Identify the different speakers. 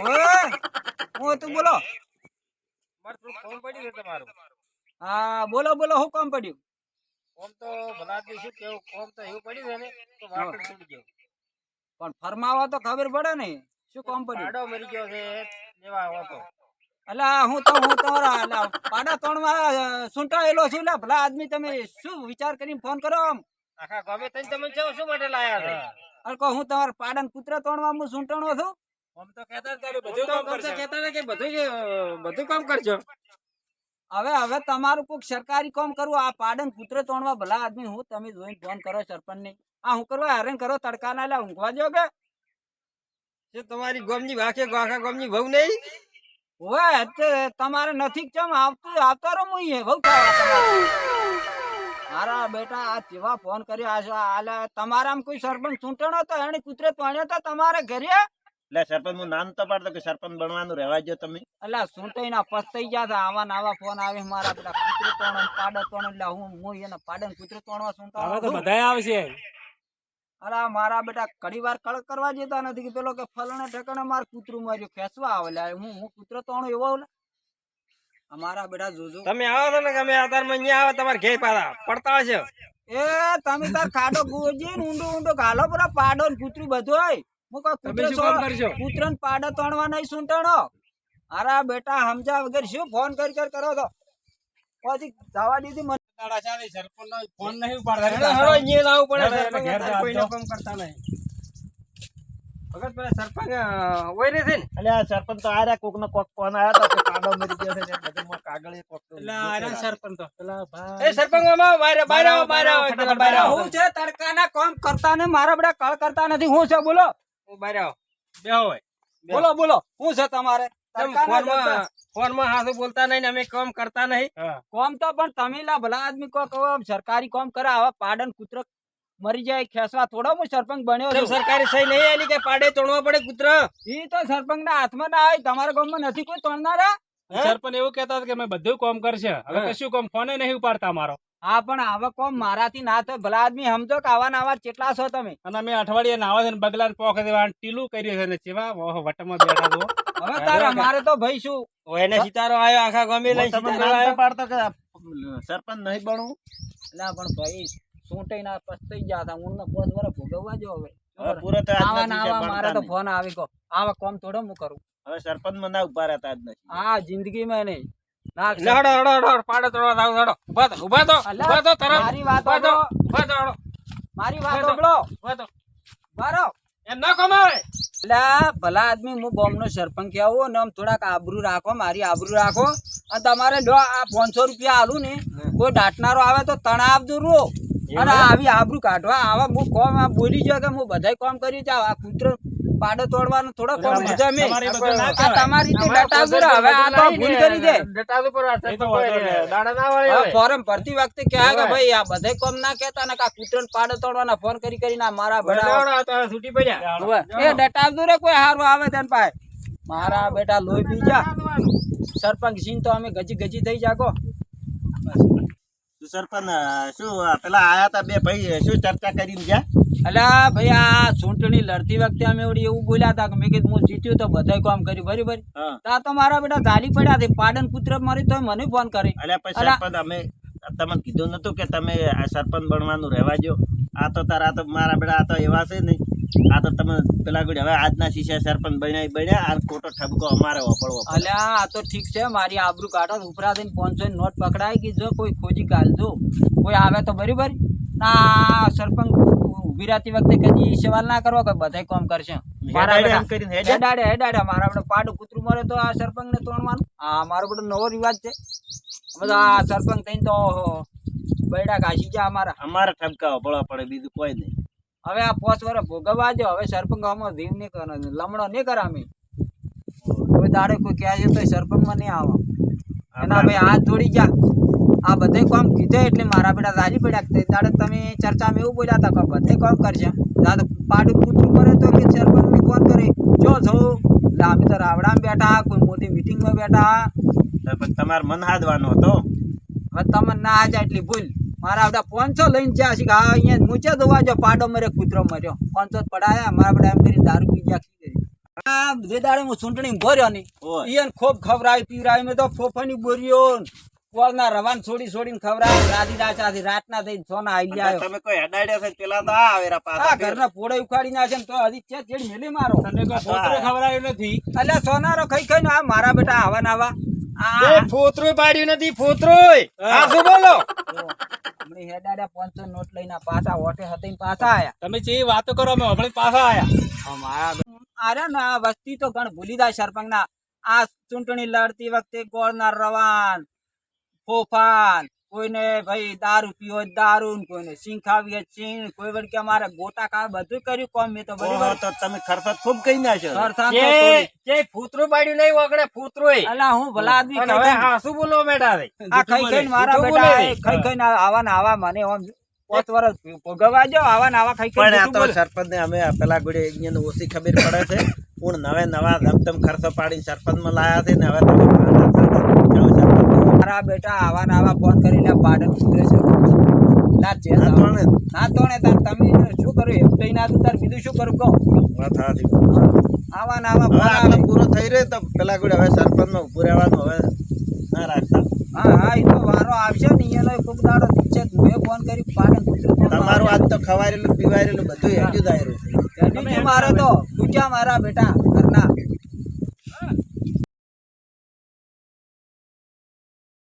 Speaker 1: ઓય હું તું બોલો
Speaker 2: મારે થોડું ફોન પડી છે તમારું.
Speaker 1: હા બોલો બોલો હું કામ પડ્યું
Speaker 2: ફોન તો ભલાથી શું કેવું, ફોન તો એવું પડ્યું છે ને તો વાકડ છૂટી ગયો.
Speaker 1: પણ ફરમાવા તો ખબર પડે ને શું કામ પડ્યું
Speaker 2: પાડો મરી ગયો છે લેવા આવો તો.
Speaker 1: અલા હું તમારા અલા પાડા તણમાં સુંટાયેલો છું લે ભલા આદમી તમે શું વિચાર કરીને ફોન કરો આમ
Speaker 2: આખા ગમે તને તમે શું માટે લાયા છે?
Speaker 1: અરે કહો હું તમારા પાડા કૂતરા તણમાં હું સુંટાણો છું
Speaker 2: આમ તો કહેતા જ બધું કામ કરશે. કહેતા હતા કે બધું કામ કરજો.
Speaker 1: હવે તમારું કોઈક સરકારી કામ કરવું આ પાડન કૂતરે તોડવા ભલા આદમી હું તમે જોઈને ફોન કરો સરપંચ ને આ હું કરવા હેરાન કરો તડકા ના લે ઊંઘવા જો કે
Speaker 2: શું તમારી ગોમની વાકે આખા ગોમની વહુ નહીં?
Speaker 1: ઓય તે તમારે નથી ચમ આવતો રહો હું એ બહુ ખાવા તમારે મારા બેટા આ જેવા ફોન કર્યો આ આલે તમારામ કોઈ સરપંચ ચૂંટણો તો એને કૂતરે તોડ્યો તો તમારે ઘરે
Speaker 3: એટલે સરપંચ નું નામ તો પાડતો કે સરપંચ બનવાનું રહેવા જો તમે.
Speaker 1: અલા ચૂંટાઈ ના પસ્તાઈ ગયા હતા આવા નવા ફોન આવે મારા બેટા કૂતરે તોડો પાડો તોડો એટલે હું એને પાડન કૂતરે તોડવા ચૂંટાણો
Speaker 2: બધા આવશે.
Speaker 1: અરે મારા બેટા ઘણી વાર કળક કરવા જતા નથી કે પેલો કે ફલાણા ઠેકાણે માર કૂતરું માર્યું ખેંચવા આવે લે હું કૂતરો તોણો એવો અમારા બેટા જોજો
Speaker 2: તમે આવો છો ને તમે અત્યારે અહીંયા આવો તમારે ઘેર પાછા પડતા હશે.
Speaker 1: એ તમે તાર ખાડો ગોજી ને ઊંડો ગાલો પૂરા પાડો ને કૂતરું બધું હોય હું કોઈ કૂતરો ને પાડો તોડવા નહીં સુંટાણો અરે બેટા સમજા વગર શું ફોન કરી કરો તો પછી જવા દીધી મને
Speaker 2: ફોન નહીં ઉપાડતા. હરો અહીંયા લાવવું પડે. કોઈને કામ કરતા નહીં. વગર પેલા સરપંચ હોય રે છે ને.
Speaker 3: એટલે આ સરપંચ તો આ કોક નો કોક ફોન આવ્યો તો પાડો મરી ગયો છે ને બધું કાગળ એ કોક
Speaker 2: સરપંચ તો પેલા ભાઈ એ સરપંચ માં બહાર આવો.
Speaker 1: હું છે તડકાના કામ કરતા ને મારા બેટા કળ કરતા નથી હું છે બોલો
Speaker 2: હું બહાર આવો. બેહો હોય.
Speaker 1: બોલો શું છે તમારે
Speaker 2: ફોન માં હાથું બોલતા નહીં ને અમે કામ કરતા નહીં.
Speaker 1: કોમ તો પણ તમે લા ભલા આદમી કો કહો સરકારી કામ કરે આવા પાડન કૂતરો મરી જાય ખેસવા થોડો હું સરપંચ બન્યો છું
Speaker 2: સરકારી સહી નહીં આલી કે પાડે તોડવા પડે કૂતરો.
Speaker 1: ઈ તો સરપંચ ના હાથમાં ના આવે તમારા ગામમાં નથી કોઈ તોડનારા
Speaker 4: સરપંચ એવું કહેતા હતા કે મેં બધું કામ કરશે હવે કશું કામ ફોને નહીં ઉપાડતા મારો.
Speaker 1: હા પણ આવા કોમ મારાથી ના થાય ભલા આદમી સમજો કે આવા નાવા કેટલા છો તમે
Speaker 4: અને અમે અઠવાડિયે નાવા છે ને બગલા ને પોખ દેવા ટીલું કર્યું છે ને ચેવા વટમાં બેઠા તો
Speaker 1: હવે તારા મારે તો ભાઈ શું
Speaker 2: એને સિતારો આવ્યો આખા ગામે લઈ સિતારો આવ્યો.
Speaker 3: પાડતો કે સરપંચ નહીં બનવું.
Speaker 1: ના પણ ભાઈ સૂંટાઈ ના પસ્તાઈ ગયા હતા હું 5 વર્ષ ભોગવવા જો હવે
Speaker 3: હવે પૂરો તો આજ
Speaker 1: આવા
Speaker 3: નથી
Speaker 1: નાવા
Speaker 3: જે
Speaker 1: મારે તો
Speaker 3: ભણતા
Speaker 1: ફોન આવી કો આવા કોમ થોડો હું કરું
Speaker 3: હવે સરપંચ માં ના ઉભા રહેતા જ નથી.
Speaker 1: આ જિંદગી માં નહીં ના
Speaker 2: હડો પાડે તોડવા જાવ. હડો ઉભા તો તરત
Speaker 1: મારી વાત
Speaker 2: ઉભા તો
Speaker 1: સાંભળો. મારી વાત સાંભળો બારો
Speaker 2: એમ ના કમાવે.
Speaker 1: એટલે ભલા આદમી હું બોમ્બનો સરપંચ કહેવો ને આમ થોડાક આબરૂ રાખો મારી આબરૂ રાખો અને તમારે જો આ 500 રૂપિયા આલું ને કોઈ દાટનારો આવે તો તણાવ દૂરો અને આવી આબરૂ કાઢવા આવા હું કોમ બોલી ગયો કે હું બધાય કામ કરી જાવ આ કૂતરો પાડો તોડવાનો થોડો કોમ મજા મે તમારી રીતે ડટાવ દૂરો હવે આ તો ભૂલ કરી દે
Speaker 2: ડટાવ ઉપર દાડા ના વાળે.
Speaker 1: ફોરમ ભરતી વખતે કહે કે ભાઈ આ બધાય કોમ ના કહેતા ને કે આ કૂતરો પાડો તોડવાના ફોન કરીને મારા ભડા
Speaker 2: છૂટી પડ્યા.
Speaker 1: એ ડટાવ દૂરે કોઈ હારું આવે તેન પાય મારા બેટા લોહી પી જા સરપંચ સિંહ તો અમે ગજી થઈ જાગો
Speaker 3: સરપંચ શું પેલા આયા તા બે ભાઈ શું ચર્ચા કરીને ગયા?
Speaker 1: અલ્યા ભાઈ આ ચૂંટણી લડતી વખતે અમે એવું બોલ્યા હતા કે મેં કીધું હું જીત્યું તો બધાય કામ કર્યું બરાબર તા તો મારા બેટા ઝાલી પડ્યા છે પાડન પુત્ર મરી તો મને ફોન કરી
Speaker 3: એટલે પછી સરપંચ અમે તમને કીધું નતું કે તમે આ સરપંચ બનવાનું રહેવા જો આ તો તારા તો મારા બેટા આ તો એવા છે નહીં આ તો તમે પેલા ગોળી હવે આજના શીશા સરપંચ બન્યા આ ખોટો ઠપકો અમારે વાપરવો.
Speaker 1: અલ્યા આ તો ઠીક છે મારી આબરૂ કાઢો ઉપરા થઈને 500 ની નોટ પકડાય કે જો કોઈ ખોજી ગાલજો કોઈ આવે તો બરાબર ના સરપંચ ઉભી રાતી વખતે કદી સવાલ ના કરવો કે બધાય કામ કરશે મારા હેડાડે મારા આપણે પાડું કૂતરું મરે તો આ સરપંચ ને તોડવાનું આ મારો બધો નવો રિવાજ છે બધા આ સરપંચ થઈને તો બૈડા ઘાસી જાય
Speaker 3: અમારે ઠપકા વાપરવા પડે બીજું કોઈ નહીં.
Speaker 1: હવે આ 5 વર્ષ ભોગવવા જો હવે સરપંચ આમાં ધીમ નહીં કરે લમણો નહીં કરે અમે કોઈ દાડે કોઈ કહે છે તો સરપંચ માં નહીં આવે એના ભાઈ હાથ જોડી જા આ બધે કામ કીધે એટલે મારા બેટા રાજી પડ્યા તે દાડે તમે ચર્ચામાં એવું બોલ્યા હતા કે બધે કામ કરશે પાડું કૂતરું કરે તો કે સરપંચ ને ફોન કરે જો છો અમે તો રાવડામાં બેઠા કોઈ મોટી મિટિંગમાં બેઠા
Speaker 3: પણ તમારે મન હાદવાનો હતો
Speaker 1: હવે તમે ના આ જાય એટલી ભૂલ મારા બધા 500 લઈને જ્યાં છે હા અહીંયા મૂચે ધોવા જો પાડો મરે કૂતરો મર્યો 500 પડાયા મારા બધા એમ કરી દારૂ પી ગયા આ જે દાડે હું ચૂંટણી ભર્યો ની
Speaker 3: ઓય.
Speaker 1: ઈયન ખૂબ ખવરાય પીવરાય મેં તો ફોફાની બોરીઓ કોળના રવાન છોડીને ખવરાય રાધી રાચાથી રાતના થઈને સોના આઈ
Speaker 3: અને
Speaker 1: આવ્યો
Speaker 3: તમે કોઈ હેડાડ્યા છે પેલા તો આ આવેરા
Speaker 1: આ
Speaker 3: પાછા
Speaker 1: ઘરના પોળે ઉખાડી નાખે ને તો હજી છે ચેડ મેલે મારો
Speaker 4: તને કોઈ પોતરો ખવડાવ્યો નથી
Speaker 1: એટલે સોનારો ખાઈ ખાઈને આ મારા બેટા આવા નાવા
Speaker 2: એ ફોતરું પાડ્યું નથી ફોતરું આ શું બોલો
Speaker 1: હમણાં હેડાડ્યા 500 નોટ લઈને પાછા ઓઠે હતી પાછા આયા
Speaker 4: તમે જે વાતો કરો અમે હમણાં પાછા આયા
Speaker 1: અરે ના આ વસ્તી તો ઘણ ભૂલી જાય સરપંચ ના આ ચૂંટણી લડતી વખતે ગોળના રવાન ફોફાન કોઈને ભાઈ દારૂ પીવો હોય દારૂ ને કોઈને સિંગ ખાવી હોય સિંગ કોઈ વળી કે અમારે ગોટા ખાવા બધું કર્યું કોમ મેં તો
Speaker 3: ઓહો,
Speaker 1: બરાબર
Speaker 3: તો તમે ખર્ચત ખૂબ કહી નાખ્યો
Speaker 1: સરસાન તો
Speaker 2: જે
Speaker 1: તોડી.
Speaker 2: જે ફોતરું પાડ્યું નહીં વગડે ફોતરું
Speaker 1: અલા હું ભલા આદમી
Speaker 2: અને હવે હા શું બોલો બેટા રે
Speaker 1: આ ખાઈ ખાઈને મારા
Speaker 2: જૂઠું
Speaker 1: બેટા
Speaker 2: બોલે.
Speaker 1: એ ખાઈ ખાઈને આવા ને આવા મને આમ 5 વર્ષ ભોગવવા જો આવા ને આવા ખાઈ
Speaker 3: પણ આ
Speaker 1: ખાઈને
Speaker 3: તો સરપંચ ને અમે આ પેલા ગોળે અહીંયા ઓછી ખબર પડે છે પણ નવે નવા ધમધમ ખર્ચો પાડીને સરપંચ માં લાયા છે ને હવે તમે
Speaker 1: મારા બેટા આવા ને આવા ફોન કરીને પાડન કુતરે છે ના છે
Speaker 3: આ તો ને
Speaker 1: ના તો ને તાર તમે શું કર્યું એમ કઈ ના તાર બીજું શું કરું કહો
Speaker 3: વાત સાચી.
Speaker 1: આવા ને આવા
Speaker 3: હવે
Speaker 1: ફોન
Speaker 3: આટલો
Speaker 1: આવે.
Speaker 3: પૂરો થઈ રહ્યો તો પેલા ગોળે હવે સરપંચ માં ઉભું રહેવાનું હવે ના રાખતા
Speaker 1: હા હા એ તો વારો આવશે ને એનો કોક દાડો છે મેં ફોન કરી પાડન કુતરે
Speaker 3: તમારું આજ તો ખવાયેલું પીવાયેલું બધું હેડ્યું દાયરું છે
Speaker 1: મારે તો પૂછ્યા મારા બેટા ઘરના